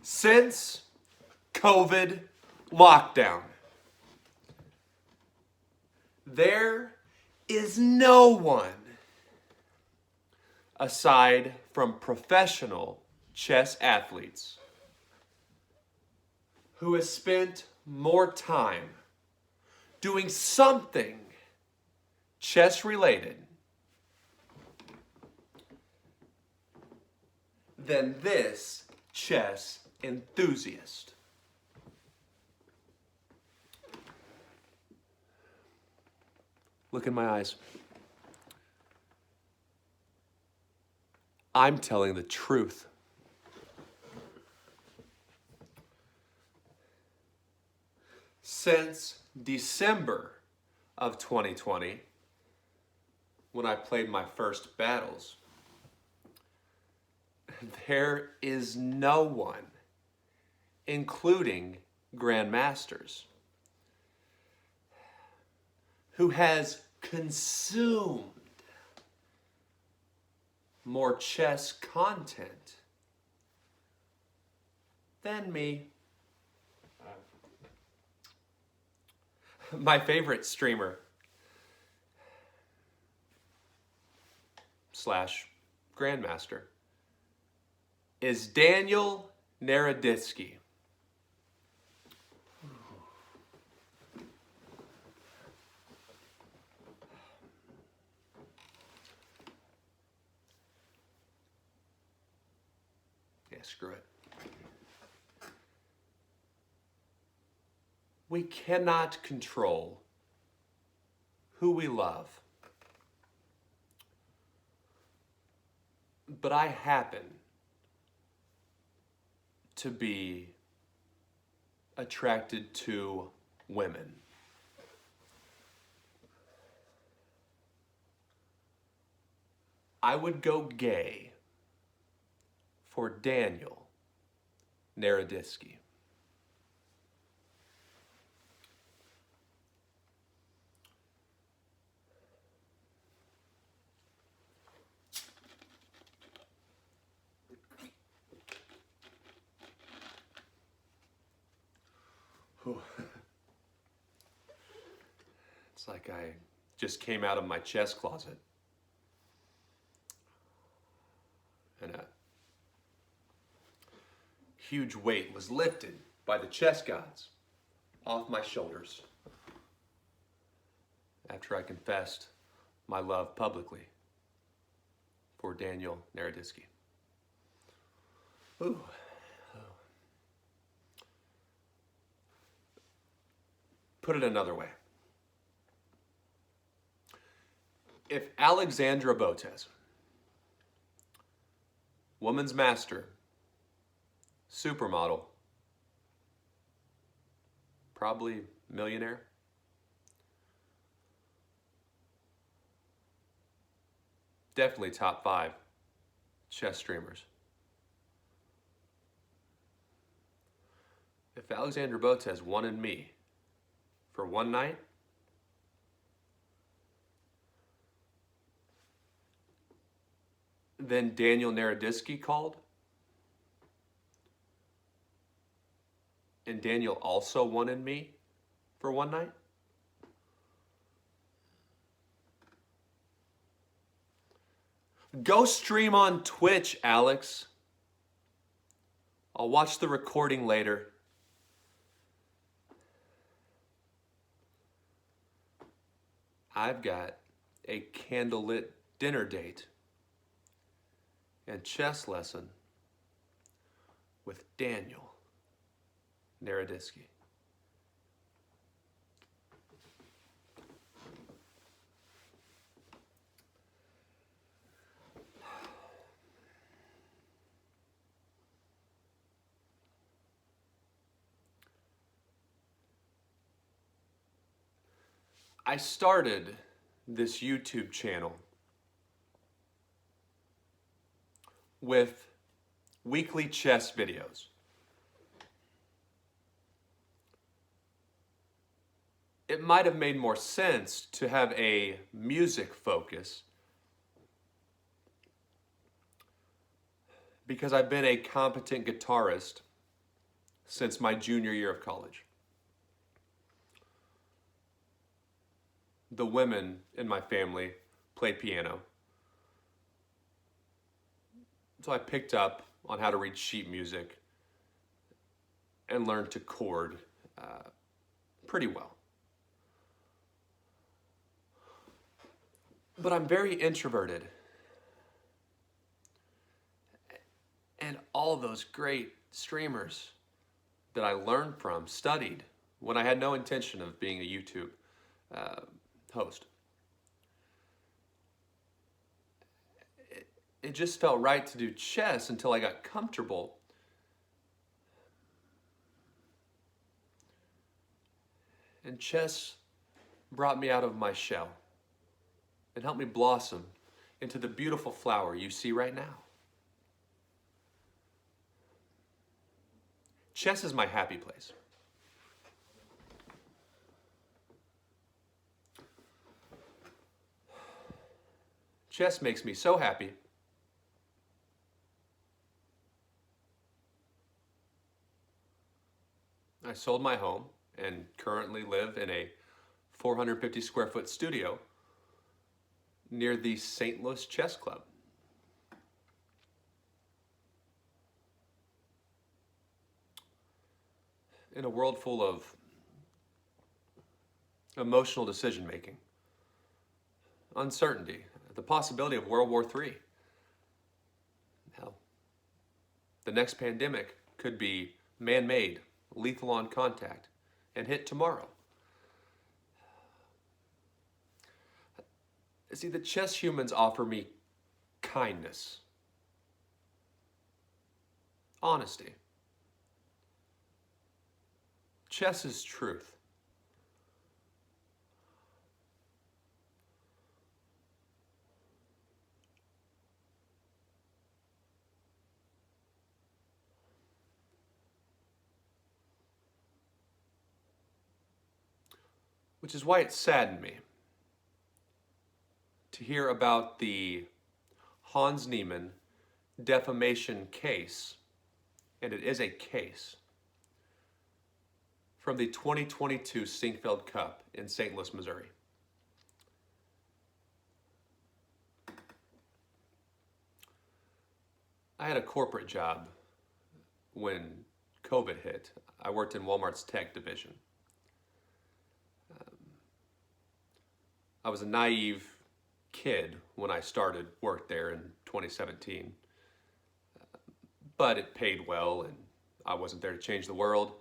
Since COVID lockdown, there is no one aside from professional chess athletes who has spent more time doing something chess related than this chess enthusiast. Look in my eyes. I'm telling the truth. Since December of 2020, when I played my first battles, there is no one, including grandmasters, who has consumed more chess content than me. My favorite streamer slash grandmaster is Daniel Naroditsky. Yeah, screw it. We cannot control who we love, but I happen to be attracted to women. I would go gay for Daniel Naroditsky. It's like I just came out of my chess closet. And a huge weight was lifted by the chess gods off my shoulders after I confessed my love publicly for Daniel Naroditsky. Ooh. Put it another way. If Alexandra Botez, woman's master, supermodel, probably millionaire, definitely top 5 chess streamers. If Alexandra Botez wanted me for one night, then Daniel Naroditsky called, and Daniel also wanted me for one night, go stream on Twitch, Alex. I'll watch the recording later. I've got a candlelit dinner date and chess lesson with Daniel Naroditsky. I started this YouTube channel with weekly chess videos. It might have made more sense to have a music focus because I've been a competent guitarist since my junior year of college. The women in my family play piano. So I picked up on how to read sheet music and learned to chord pretty well. But I'm very introverted. And all those great streamers that I learned from, studied, when I had no intention of being a YouTube host. It just felt right to do chess until I got comfortable. And chess brought me out of my shell and helped me blossom into the beautiful flower you see right now. Chess is my happy place. Chess makes me so happy. I sold my home and currently live in a 450 square foot studio near the St. Louis Chess Club. In a world full of emotional decision making, uncertainty, the possibility of World War III. Hell, the next pandemic could be man-made, lethal on contact, and hit tomorrow. See, the chess humans offer me kindness, honesty. Chess is truth. Which is why it saddened me to hear about the Hans Niemann defamation case, and it is a case, from the 2022 Sinkfeld Cup in St. Louis, Missouri. I had a corporate job when COVID hit. I worked in Walmart's tech division. I was a naive kid when I started work there in 2017, but it paid well and I wasn't there to change the world.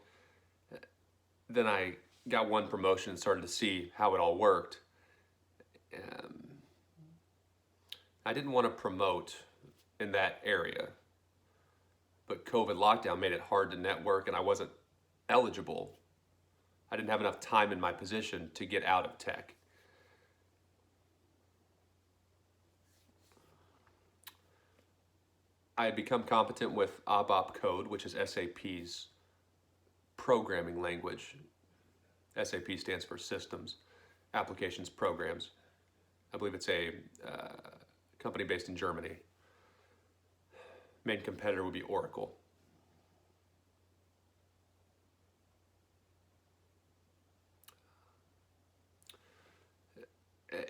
Then I got one promotion and started to see how it all worked. I didn't want to promote in that area, but COVID lockdown made it hard to network and I wasn't eligible. I didn't have enough time in my position to get out of tech. I had become competent with ABAP code, which is SAP's programming language. SAP stands for Systems, Applications, Programs. I believe it's a company based in Germany. Main competitor would be Oracle.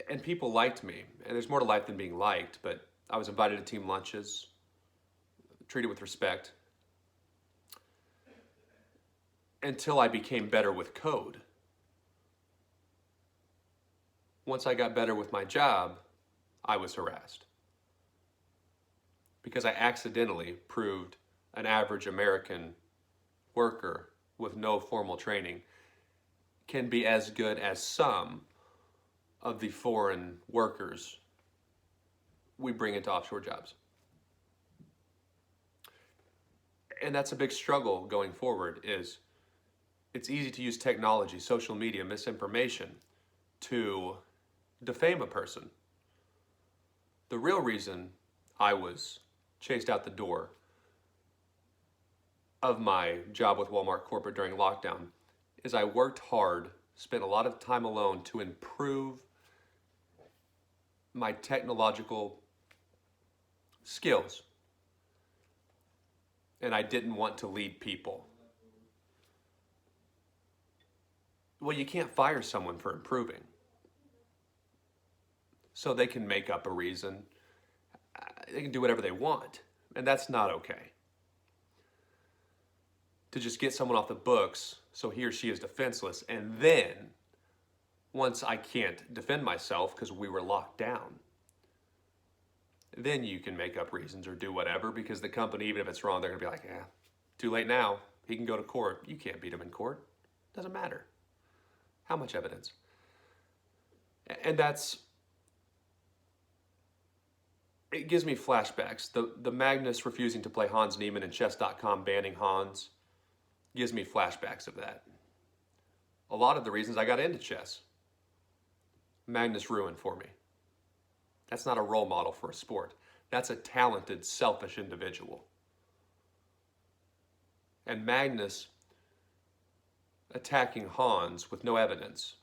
And people liked me, and there's more to life than being liked, but I was invited to team lunches, treated with respect, until I became better with code. Once I got better with my job, I was harassed. Because I accidentally proved an average American worker with no formal training can be as good as some of the foreign workers we bring into offshore jobs. And that's a big struggle going forward. Is it's easy to use technology, social media, misinformation to defame a person. The real reason I was chased out the door of my job with Walmart Corporate during lockdown is I worked hard, spent a lot of time alone to improve my technological skills. And I didn't want to lead people. Well, you can't fire someone for improving. So they can make up a reason. They can do whatever they want. And that's not okay. To just get someone off the books so he or she is defenseless, and then once I can't defend myself because we were locked down, then you can make up reasons or do whatever, because the company, even if it's wrong, they're going to be like, yeah, too late now. He can go to court. You can't beat him in court. Doesn't matter. How much evidence? And it gives me flashbacks. The Magnus refusing to play Hans Niemann and Chess.com banning Hans gives me flashbacks of that. A lot of the reasons I got into chess, Magnus ruined for me. That's not a role model for a sport. That's a talented, selfish individual. And Magnus attacking Hans with no evidence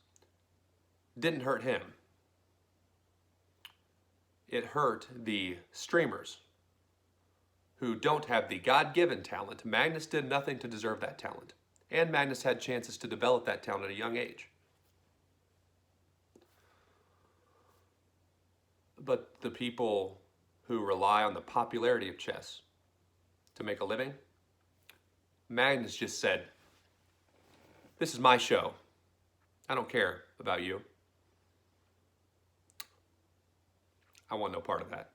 didn't hurt him. It hurt the streamers who don't have the God-given talent. Magnus did nothing to deserve that talent. And Magnus had chances to develop that talent at a young age. But the people who rely on the popularity of chess to make a living, Magnus just said, this is my show. I don't care about you. I want no part of that.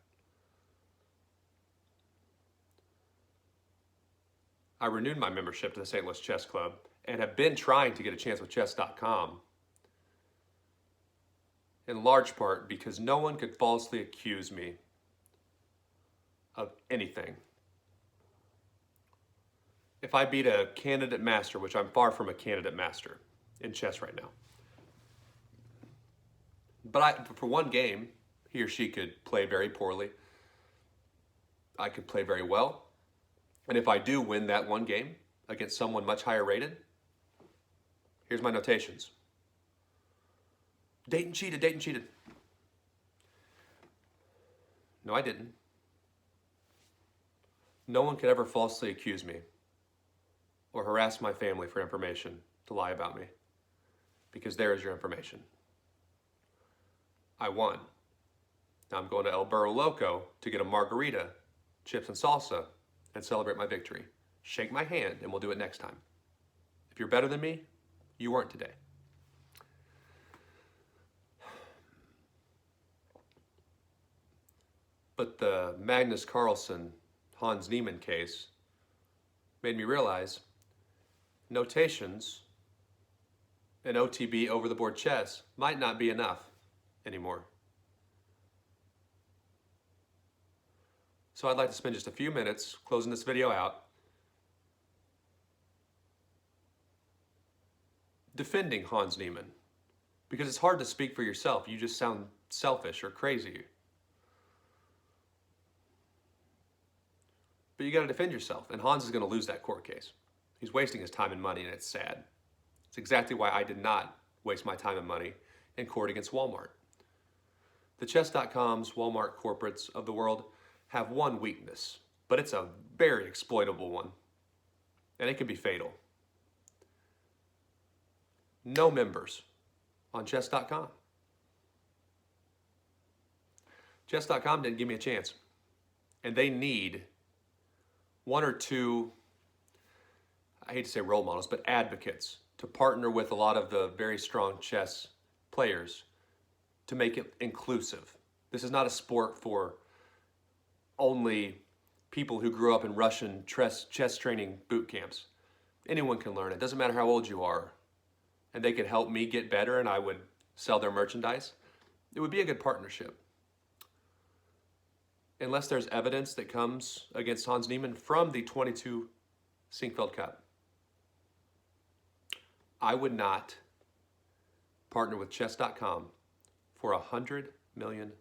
I renewed my membership to the St. Louis Chess Club and have been trying to get a chance with Chess.com, in large part because no one could falsely accuse me of anything. If I beat a candidate master, which I'm far from a candidate master in chess right now, but for one game, he or she could play very poorly. I could play very well. And if I do win that one game against someone much higher rated, here's my notations. Dayton cheated, Dayton cheated. No, I didn't. No one could ever falsely accuse me or harass my family for information to lie about me, because there is your information. I won. Now I'm going to El Burro Loco to get a margarita, chips and salsa, and celebrate my victory. Shake my hand and we'll do it next time. If you're better than me, you weren't today. But the Magnus Carlsen, Hans Niemann case made me realize notations and OTB, over-the-board chess, might not be enough anymore. So I'd like to spend just a few minutes closing this video out defending Hans Niemann, because it's hard to speak for yourself. You just sound selfish or crazy. But you got to defend yourself, and Hans is going to lose that court case. He's wasting his time and money, and it's sad. It's exactly why I did not waste my time and money in court against Walmart. The Chess.coms, Walmart corporates of the world have one weakness, but it's a very exploitable one, and it can be fatal. No members on Chess.com. Chess.com didn't give me a chance, and they need one or two, I hate to say role models, but advocates to partner with a lot of the very strong chess players to make it inclusive. This is not a sport for only people who grew up in Russian chess training boot camps. Anyone can learn it. Doesn't matter how old you are. And they could help me get better and I would sell their merchandise. It would be a good partnership. Unless there's evidence that comes against Hans Niemann from the 22 Sinquefield Cup, I would not partner with Chess.com for $100 million.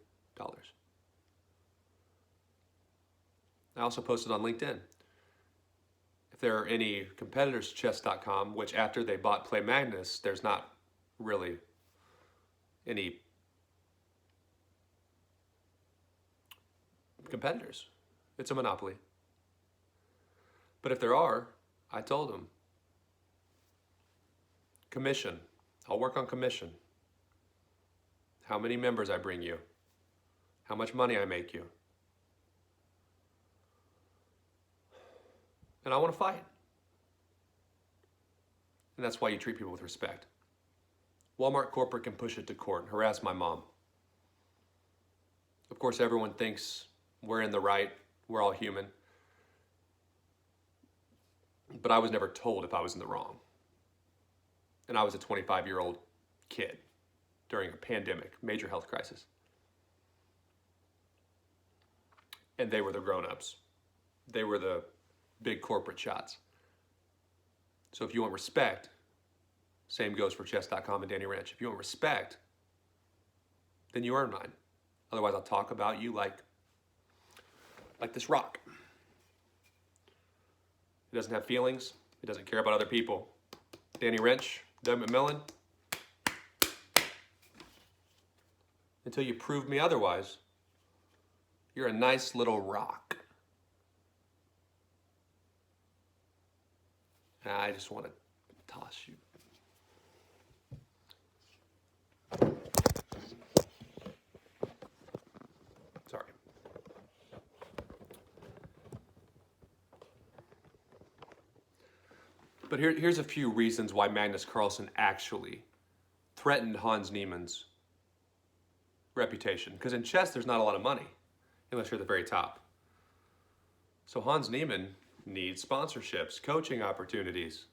I also posted on LinkedIn. If there are any competitors to Chess.com, which after they bought Play Magnus, there's not really any competitors. It's a monopoly. But if there are, I told them, commission I'll work on commission. How many members I bring you. How much money I make you. And I want to fight. And that's why you treat people with respect. Walmart corporate can push it to court and harass my mom. Of course, everyone thinks we're in the right. We're all human. But I was never told if I was in the wrong. And I was a 25-year-old kid during a pandemic, major health crisis. And they were the grown-ups. They were the big corporate shots. So if you want respect, same goes for chess.com and Danny Rench. If you want respect, then you earn mine. Otherwise, I'll talk about you like this rock. It doesn't have feelings. It doesn't care about other people. Danny Rench, Doug McMillan. Until you prove me otherwise, you're a nice little rock. And I just want to toss you. Sorry. But here's a few reasons why Magnus Carlsen actually threatened Hans Niemann's reputation. Because in chess, there's not a lot of money, unless you're at the very top. So Hans Niemann needs sponsorships, coaching opportunities,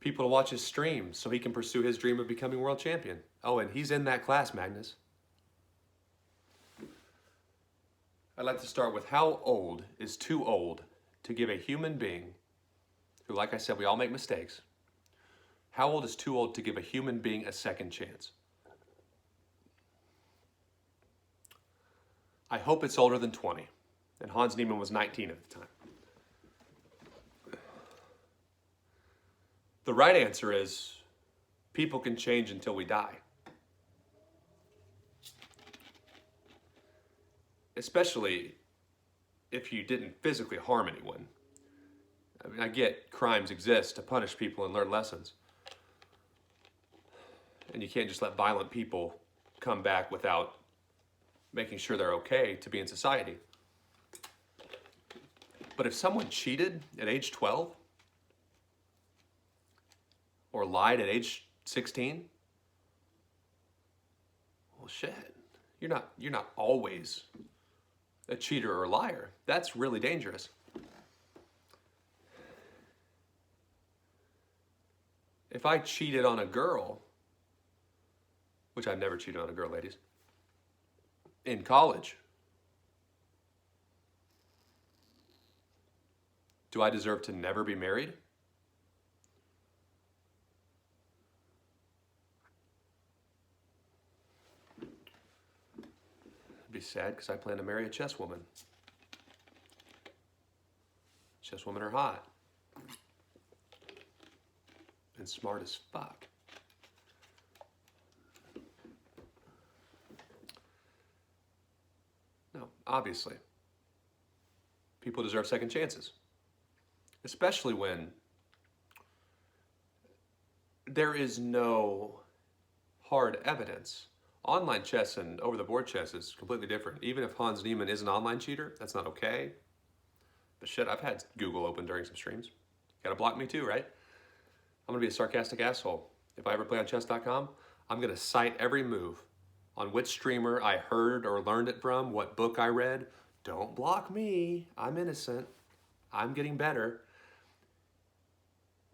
people to watch his streams so he can pursue his dream of becoming world champion. Oh, and he's in that class, Magnus. I'd like to start with how old is too old to give a human being, who, like I said, we all make mistakes. How old is too old to give a human being a second chance? I hope it's older than 20. And Hans Niemann was 19 at the time. The right answer is people can change until we die. Especially if you didn't physically harm anyone. I mean, I get crimes exist to punish people and learn lessons. And you can't just let violent people come back without making sure they're okay to be in society. But if someone cheated at age 12 or lied at age 16, well, shit, you're not always a cheater or a liar. That's really dangerous. If I cheated on a girl, which I've never cheated on a girl, ladies, in college, do I deserve to never be married? It'd be sad because I plan to marry a chess woman. Chess women are hot. And smart as fuck. No, obviously, people deserve second chances. Especially when there is no hard evidence. Online chess and over-the-board chess is completely different. Even if Hans Niemann is an online cheater, that's not okay. But shit, I've had Google open during some streams. Gotta block me too, right? I'm gonna be a sarcastic asshole. If I ever play on chess.com, I'm gonna cite every move on which streamer I heard or learned it from, what book I read. Don't block me. I'm innocent. I'm getting better.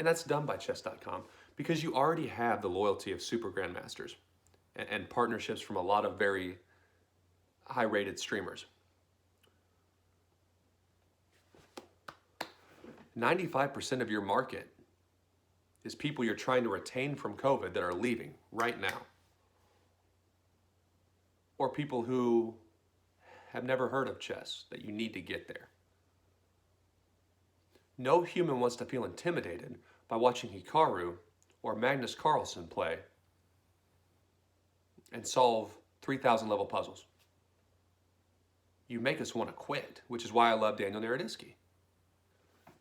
And that's done by chess.com because you already have the loyalty of super grandmasters and partnerships from a lot of very high-rated streamers. 95% of your market is people you're trying to retain from COVID that are leaving right now. Or people who have never heard of chess that you need to get there. No human wants to feel intimidated by watching Hikaru or Magnus Carlsen play and solve 3,000 level puzzles. You make us want to quit, which is why I love Daniel Naroditsky.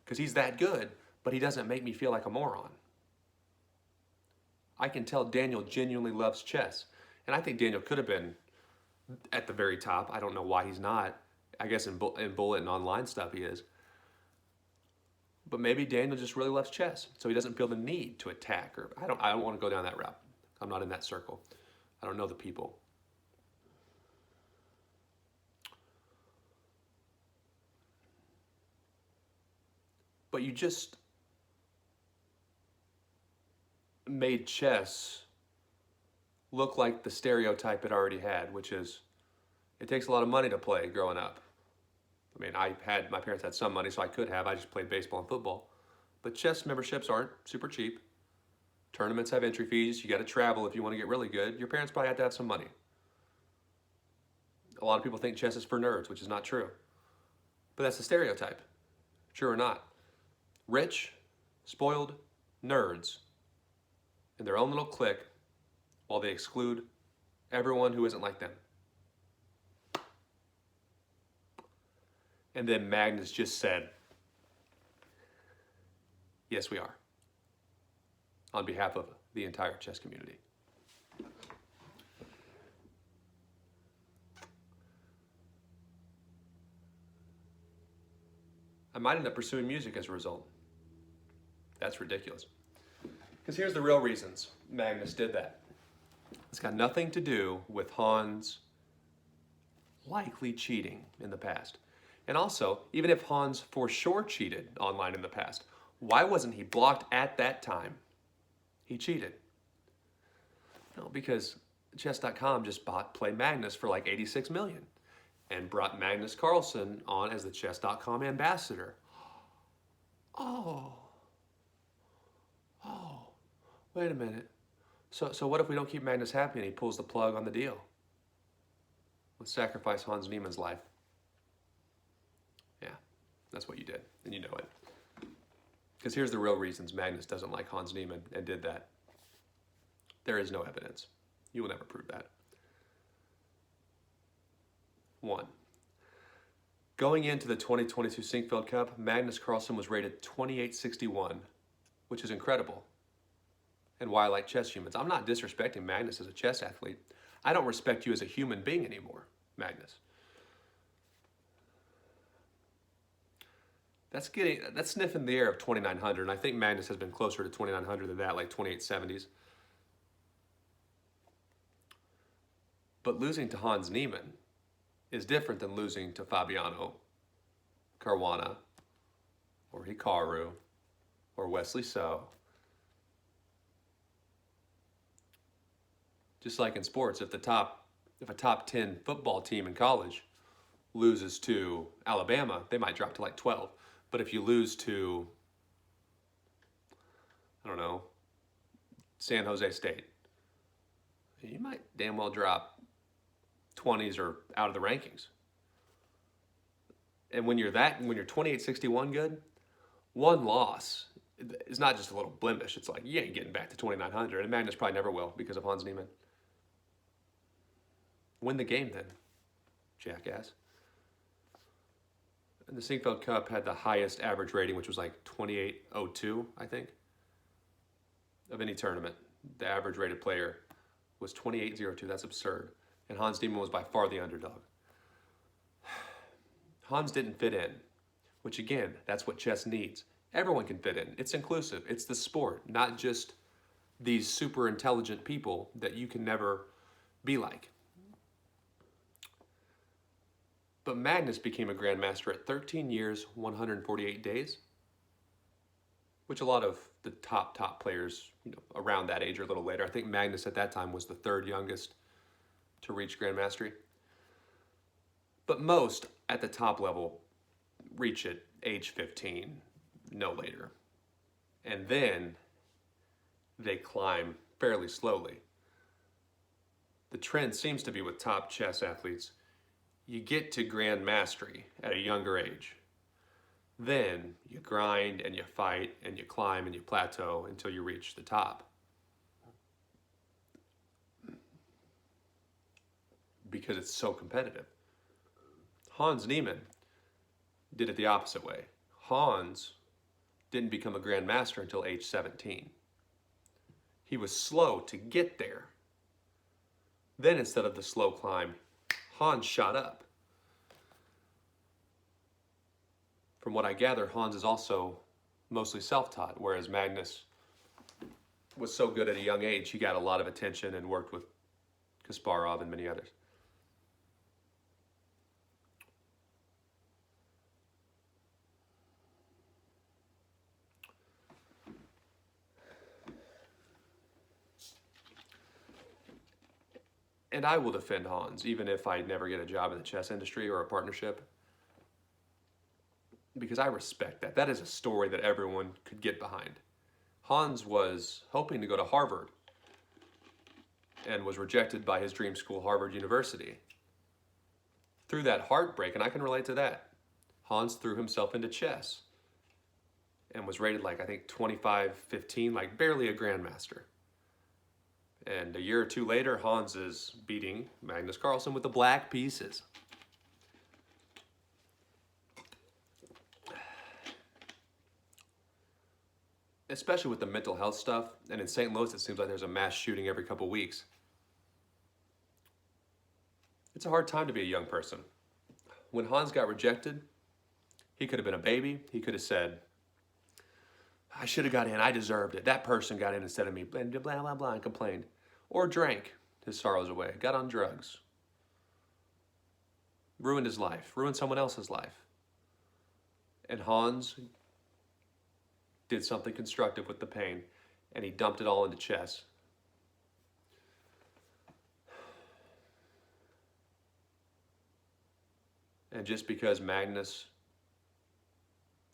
Because he's that good, but he doesn't make me feel like a moron. I can tell Daniel genuinely loves chess. And I think Daniel could have been at the very top. I don't know why he's not. I guess in bullet and online stuff he is. But maybe Daniel just really loves chess, so he doesn't feel the need to attack. Or I don't want to go down that route. I'm not in that circle. I don't know the people. But you just made chess look like the stereotype it already had, which is it takes a lot of money to play growing up. I mean, my parents had some money, so I could have. I just played baseball and football. But chess memberships aren't super cheap. Tournaments have entry fees. You got to travel if you want to get really good. Your parents probably had to have some money. A lot of people think chess is for nerds, which is not true. But that's the stereotype. True or not. Rich, spoiled, nerds in their own little clique while they exclude everyone who isn't like them. And then Magnus just said, yes, we are, on behalf of the entire chess community. I might end up pursuing music as a result. That's ridiculous. Because here's the real reasons Magnus did that. It's got nothing to do with Hans likely cheating in the past. And also, even if Hans for sure cheated online in the past, why wasn't he blocked at that time? He cheated. No, because chess.com just bought Play Magnus for like 86 million and brought Magnus Carlsen on as the chess.com ambassador. Oh, wait a minute. So what if we don't keep Magnus happy and he pulls the plug on the deal? Let's sacrifice Hans Niemann's life. Yeah, that's what you did, and you know it. Because here's the real reasons Magnus doesn't like Hans Niemann and did that. There is no evidence. You will never prove that. 1. Going into the 2022 Sinquefield Cup, Magnus Carlsen was rated 2861, which is incredible. And why I like chess humans. I'm not disrespecting Magnus as a chess athlete. I don't respect you as a human being anymore, Magnus. That's sniffing the air of 2900, and I think Magnus has been closer to 2900 than that, like 2870s. But losing to Hans Niemann is different than losing to Fabiano Caruana or Hikaru or Wesley So. Just like in sports, if a top 10 football team in college loses to Alabama, they might drop to like 12. But if you lose to, I don't know, San Jose State, you might damn well drop 20s or out of the rankings. And when you're 2861 good, one loss is not just a little blemish. It's like, you ain't getting back to 2900. And Magnus probably never will because of Hans Niemann. Win the game then, jackass. And the Sinquefield Cup had the highest average rating, which was like 2802, I think, of any tournament. The average rated player was 2802. That's absurd. And Hans Niemann was by far the underdog. Hans didn't fit in, which again, that's what chess needs. Everyone can fit in. It's inclusive. It's the sport, not just these super intelligent people that you can never be like. But Magnus became a grandmaster at 13 years, 148 days, which a lot of the top players, around that age or a little later. I think Magnus at that time was the third youngest to reach grandmastery. But most at the top level reach it age 15, no later. And then they climb fairly slowly. The trend seems to be with top chess athletes, you get to grand mastery at a younger age. Then you grind and you fight and you climb and you plateau until you reach the top. Because it's so competitive. Hans Niemann did it the opposite way. Hans didn't become a grandmaster until age 17. he was slow to get there. Then instead of the slow climb, Hans shot up. From what I gather, Hans is also mostly self-taught, whereas Magnus was so good at a young age, he got a lot of attention and worked with Kasparov and many others. And I will defend Hans, even if I never get a job in the chess industry or a partnership, because I respect that. That is a story that everyone could get behind. Hans was hoping to go to Harvard and was rejected by his dream school, Harvard University. Through that heartbreak, and I can relate to that, Hans threw himself into chess and was rated like, I think, 25-15, like barely a grandmaster. And a year or two later, Hans is beating Magnus Carlsen with the black pieces. Especially with the mental health stuff, and in St. Louis, it seems like there's a mass shooting every couple weeks. It's a hard time to be a young person. When Hans got rejected, he could have been a baby. He could have said, I should have got in, I deserved it. That person got in instead of me, blah, blah, blah, blah, and complained. Or drank his sorrows away, got on drugs. Ruined his life, ruined someone else's life. And Hans did something constructive with the pain, and he dumped it all into chess. And just because Magnus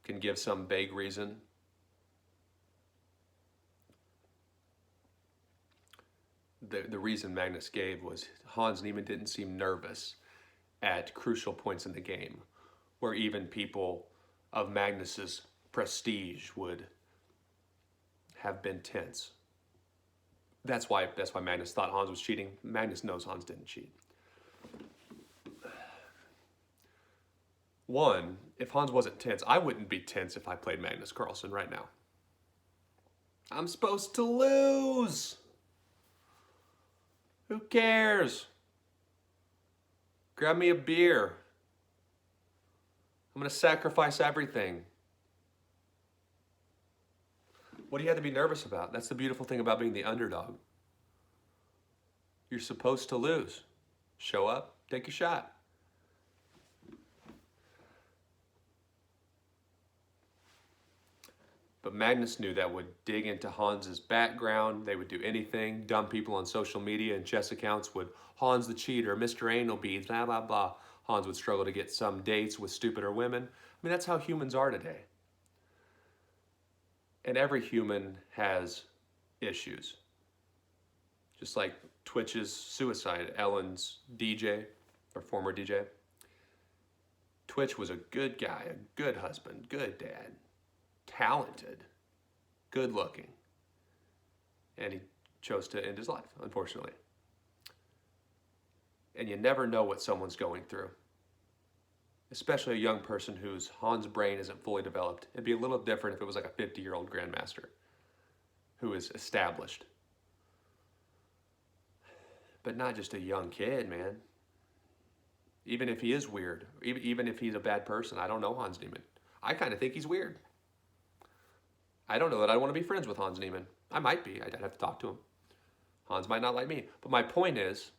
can give some vague reason, the reason Magnus gave was Hans Niemann didn't seem nervous at crucial points in the game, where even people of Magnus's prestige would have been tense. That's why Magnus thought Hans was cheating. Magnus knows Hans didn't cheat. One, if Hans wasn't tense, I wouldn't be tense if I played Magnus Carlsen right now. I'm supposed to lose. Who cares? Grab me a beer. I'm going to sacrifice everything. What do you have to be nervous about? That's the beautiful thing about being the underdog. You're supposed to lose. Show up, take a shot. But Magnus knew that would dig into Hans's background. They would do anything. Dumb people on social media and chess accounts would, Hans the cheater, Mr. Anal Beads, blah, blah, blah. Hans would struggle to get some dates with stupider women. I mean, that's how humans are today. And every human has issues. Just like Twitch's suicide, Ellen's DJ, or former DJ. Twitch was a good guy, a good husband, good dad. Talented, good looking, and he chose to end his life, unfortunately. And you never know what someone's going through, especially a young person whose Hans brain isn't fully developed. It'd be a little different if it was like a 50-year-old grandmaster who is established, but not just a young kid, man. Even if he is weird, even if he's a bad person, I don't know Hans Niemann. I kind of think he's weird. I don't know that I want to be friends with Hans Niemann. I might be. I'd have to talk to him. Hans might not like me. But my point is,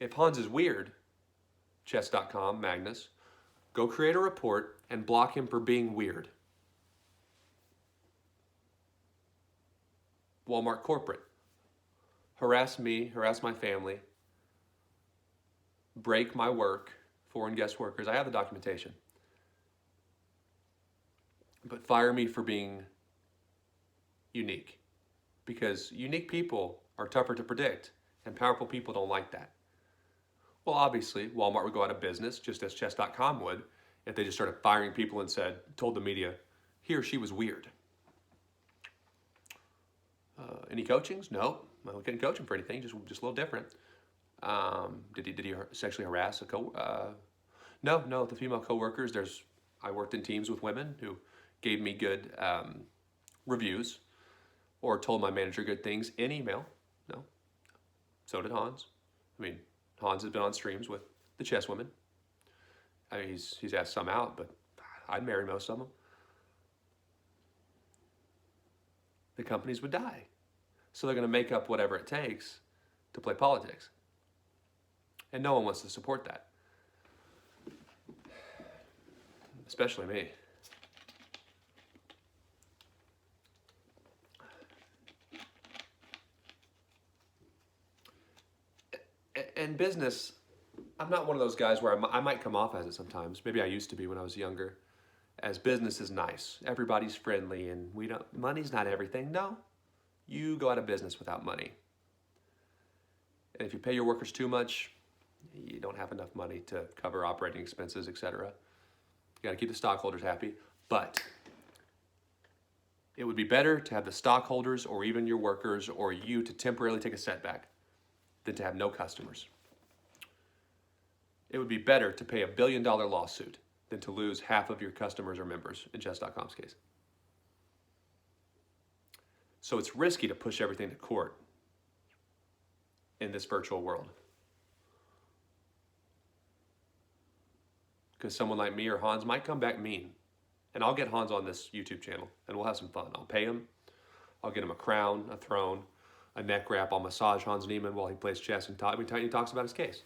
if Hans is weird, chess.com, Magnus, go create a report and block him for being weird. Walmart corporate. Harass me, harass my family, break my work, foreign guest workers. I have the documentation. But fire me for being unique, because unique people are tougher to predict and powerful people don't like that. Well, obviously, Walmart would go out of business just as chess.com would if they just started firing people and told the media, he or she was weird. Any coachings? No. I couldn't coach him for anything, just a little different. Did he sexually harass a No, the female coworkers, I worked in teams with women who gave me good reviews. or told my manager good things in email. No. So did Hans. I mean, Hans has been on streams with the chess women. I mean, he's asked some out, but I'd marry most of them. The companies would die. So they're going to make up whatever it takes to play politics. And no one wants to support that. Especially me. And business, I'm not one of those guys where I might come off as it sometimes. Maybe I used to be when I was younger. As business is nice, everybody's friendly, and money's not everything. No, you go out of business without money. And if you pay your workers too much, you don't have enough money to cover operating expenses, etc. You got to keep the stockholders happy, but it would be better to have the stockholders or even your workers or you to temporarily take a setback than to have no customers. It would be better to pay $1 billion lawsuit than to lose half of your customers or members in Chess.com's case. So it's risky to push everything to court in this virtual world. Because someone like me or Hans might come back mean. And I'll get Hans on this YouTube channel and we'll have some fun. I'll pay him. I'll get him a crown, a throne, a neck wrap. I'll massage Hans Niemann while he plays chess and he talks about his case.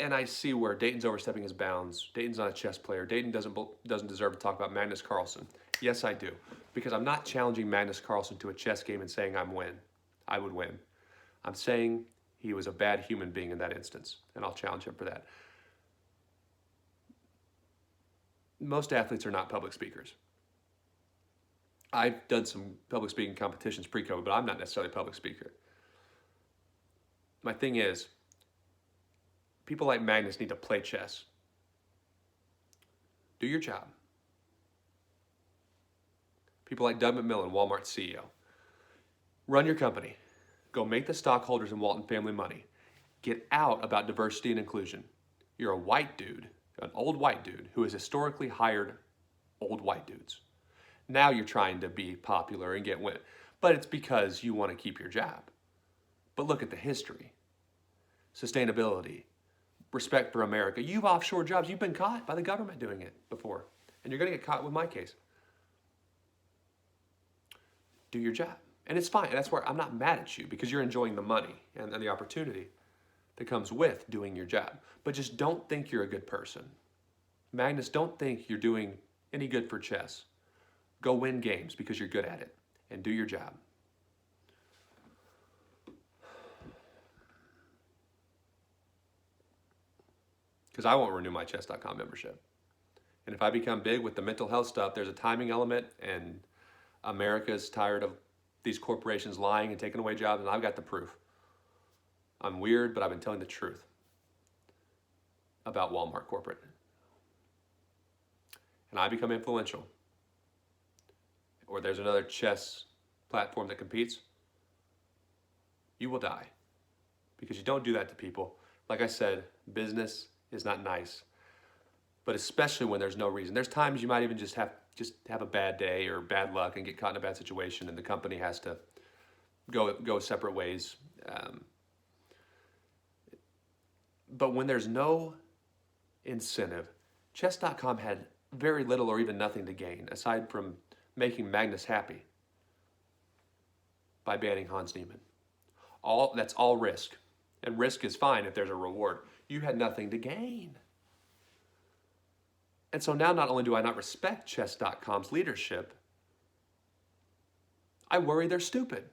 And I see where Dayton's overstepping his bounds. Dayton's not a chess player. Dayton doesn't deserve to talk about Magnus Carlsen. Yes, I do. Because I'm not challenging Magnus Carlsen to a chess game and saying I would win. I'm saying he was a bad human being in that instance, and I'll challenge him for that. Most athletes are not public speakers. I've done some public speaking competitions pre-COVID, but I'm not necessarily a public speaker. My thing is, people like Magnus need to play chess. Do your job. People like Doug McMillon, Walmart CEO. Run your company. Go make the stockholders and Walton family money. Get out about diversity and inclusion. You're a white dude, an old white dude, who has historically hired old white dudes. Now you're trying to be popular and get women. But it's because you want to keep your job. But look at the history. Sustainability. Respect for America. You've offshore jobs. You've been caught by the government doing it before. And you're going to get caught with my case. Do your job. And it's fine. That's where I'm not mad at you because you're enjoying the money and the opportunity that comes with doing your job. But just don't think you're a good person. Magnus, don't think you're doing any good for chess. Go win games because you're good at it and do your job. Because I won't renew my chess.com membership. And if I become big with the mental health stuff, there's a timing element, and America's tired of these corporations lying and taking away jobs, and I've got the proof. I'm weird, but I've been telling the truth about Walmart corporate. And I become influential, or there's another chess platform that competes, you will die. Because you don't do that to people. Like I said, business is not nice, but especially when there's no reason. There's times you might even just have a bad day or bad luck and get caught in a bad situation, and the company has to go separate ways. But when there's no incentive, chess.com had very little or even nothing to gain aside from making Magnus happy by banning Hans Niemann. That's all risk, and risk is fine if there's a reward. You had nothing to gain. And so now not only do I not respect chess.com's leadership, I worry they're stupid.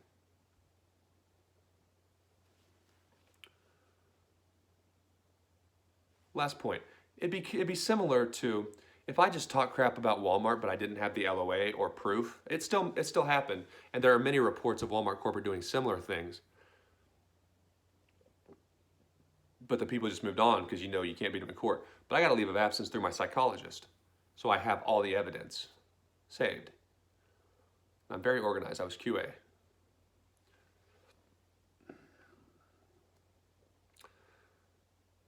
Last point. It'd be similar to if I just talk crap about Walmart but I didn't have the LOA or proof. It still happened, and there are many reports of Walmart corporate doing similar things. But the people just moved on because you can't beat them in court. But I got a leave of absence through my psychologist. So I have all the evidence saved. I'm very organized. I was QA.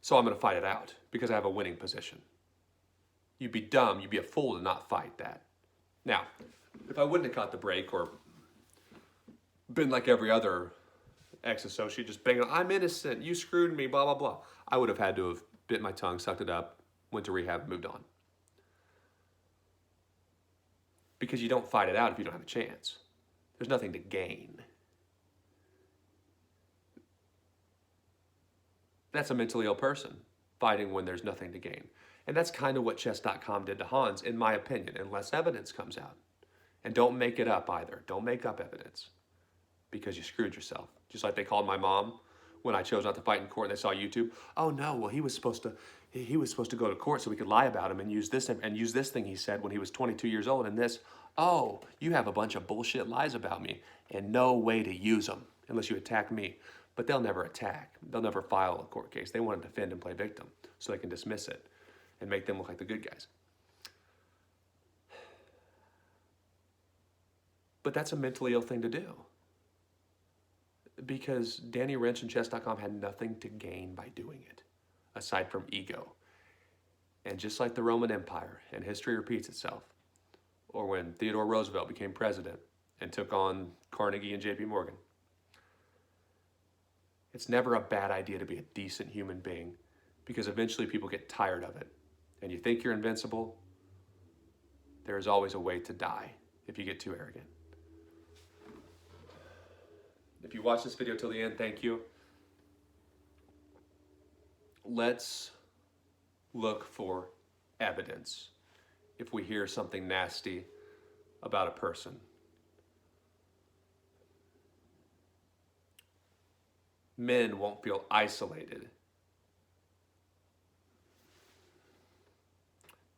So I'm going to fight it out because I have a winning position. You'd be dumb, you'd be a fool to not fight that. Now, if I wouldn't have caught the break or been like every other ex-associate, just banging, I'm innocent, you screwed me, blah, blah, blah, I would have had to have bit my tongue, sucked it up, went to rehab, moved on. Because you don't fight it out if you don't have a chance. There's nothing to gain. That's a mentally ill person, fighting when there's nothing to gain. And that's kind of what Chess.com did to Hans, in my opinion, unless evidence comes out. And don't make it up either. Don't make up evidence, because you screwed yourself. Just like they called my mom when I chose not to fight in court and they saw YouTube. Oh no, well he was supposed to go to court so we could lie about him and use this thing he said when he was 22 years old and this. Oh, you have a bunch of bullshit lies about me and no way to use them unless you attack me. But they'll never attack. They'll never file a court case. They want to defend and play victim so they can dismiss it and make them look like the good guys. But that's a mentally ill thing to do. Because Danny Wrench and Chess.com had nothing to gain by doing it, aside from ego. And just like the Roman Empire, and history repeats itself, or when Theodore Roosevelt became president and took on Carnegie and JP Morgan, it's never a bad idea to be a decent human being, because eventually people get tired of it. And you think you're invincible, there is always a way to die if you get too arrogant. If you watch this video till the end, thank you. Let's look for evidence if we hear something nasty about a person. Men won't feel isolated.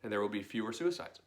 And there will be fewer suicides.